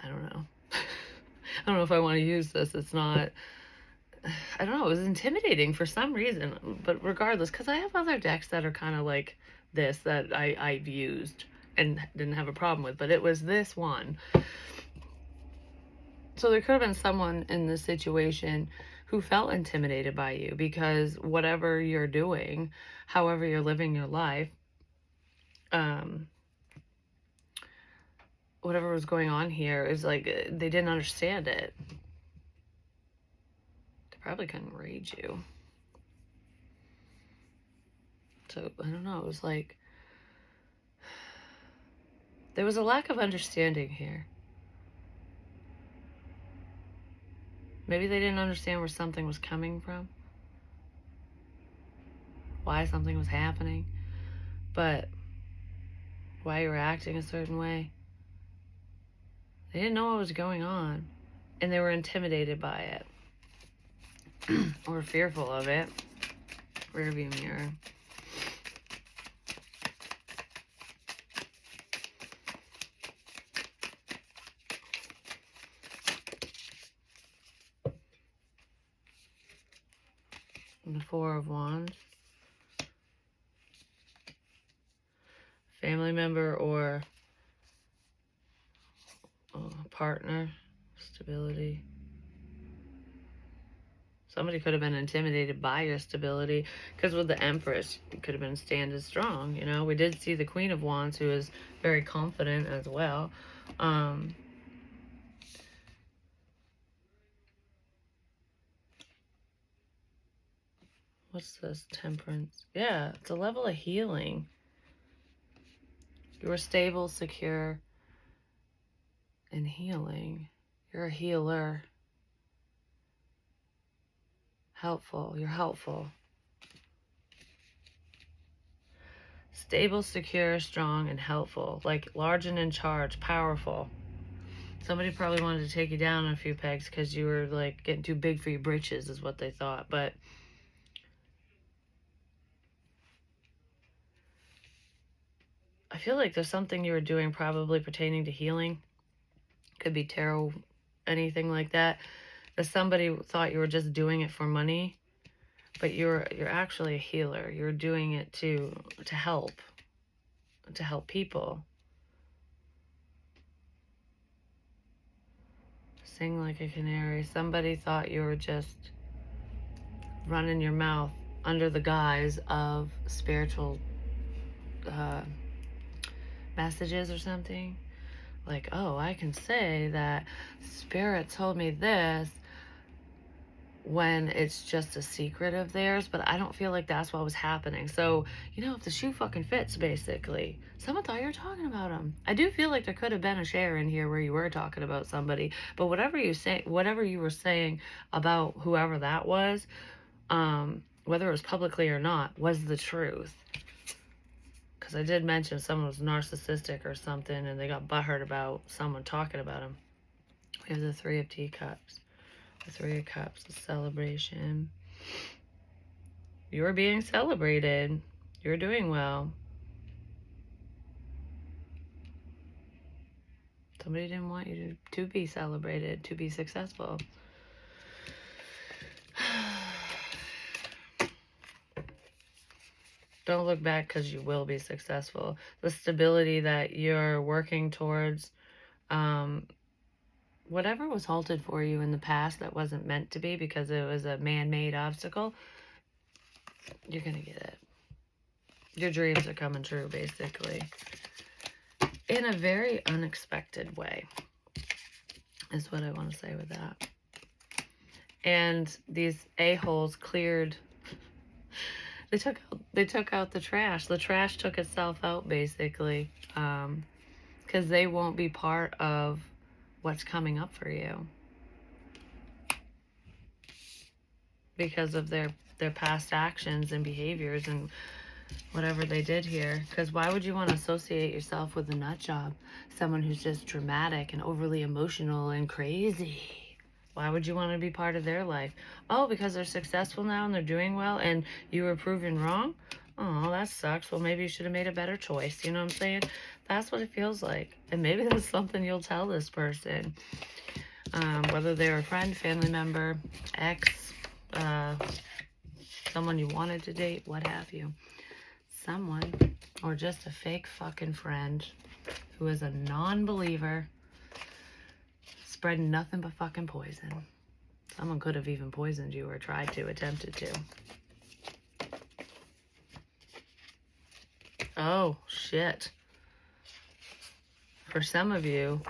I don't know. I don't know if I want to use this. It's not, I don't know. It was intimidating for some reason. But regardless, because I have other decks that are kind of like this that I've used and didn't have a problem with. But it was this one. So there could have been someone in this situation who felt intimidated by you because whatever you're doing, however you're living your life, whatever was going on here is like they didn't understand it. They probably couldn't read you. So I don't know. It was like there was a lack of understanding here. Maybe they didn't understand where something was coming from, why something was happening, but why you were acting a certain way. They didn't know what was going on, and they were intimidated by it or fearful of it. Rearview mirror. And the Four of Wands. Family member or partner. Stability. Somebody could have been intimidated by your stability, because with the Empress, you could have been stand as strong. You know, we did see the Queen of Wands, who is very confident as well. What's this? Temperance. Yeah, it's a level of healing. You were stable, secure, and healing. You're a healer. Helpful. You're helpful. Stable, secure, strong, and helpful. Like large and in charge, powerful. Somebody probably wanted to take you down a few pegs because you were like getting too big for your britches is what they thought. But I feel like there's something you were doing probably pertaining to healing. Could be tarot, anything like that. That somebody thought you were just doing it for money, but you're actually a healer. You're doing it to help people. Sing like a canary. Somebody thought you were just running your mouth under the guise of spiritual messages or something. Like, oh, I can say that Spirit told me this when it's just a secret of theirs, but I don't feel like that's what was happening. So, you know, if the shoe fucking fits, basically, someone thought you were talking about them. I do feel like there could have been a share in here where you were talking about somebody, but whatever you were saying about whoever that was, whether it was publicly or not, was the truth. Because I did mention someone was narcissistic or something, and they got butthurt about someone talking about them. We have the Three of Teacups. The Three of Cups, a celebration. You're being celebrated. You're doing well. Somebody didn't want you to be celebrated, to be successful. Don't look back, because you will be successful. The stability that you're working towards, whatever was halted for you in the past that wasn't meant to be because it was a man-made obstacle, you're going to get it. Your dreams are coming true, basically. In a very unexpected way, is what I want to say with that. And these a-holes cleared. They took out the trash. The trash took itself out, basically, because they won't be part of what's coming up for you because of their past actions and behaviors and whatever they did here. Because why would you want to associate yourself with a nut job? Someone who's just dramatic and overly emotional and crazy. Why would you want to be part of their life? Oh, because they're successful now and they're doing well and you were proven wrong? Oh, that sucks. Well, maybe you should have made a better choice. You know what I'm saying? That's what it feels like. And maybe that's something you'll tell this person. Whether they're a friend, family member, ex, someone you wanted to date, what have you. Someone, or just a fake fucking friend who is a non-believer, spreading nothing but fucking poison. Someone could have even poisoned you or tried to, attempted to. Oh, shit. For some of you,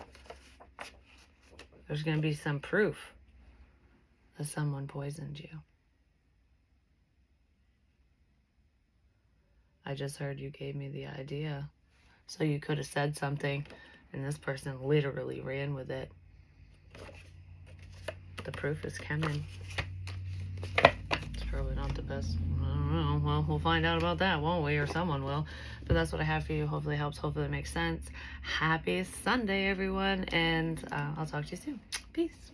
there's going to be some proof that someone poisoned you. I just heard you gave me the idea. So you could have said something, and this person literally ran with it. The proof is coming. It's probably not the best. I don't know. Well, we'll find out about that, won't we? Or someone will. But that's what I have for you. Hopefully it helps. Hopefully it makes sense. Happy Sunday, everyone. And I'll talk to you soon. Peace.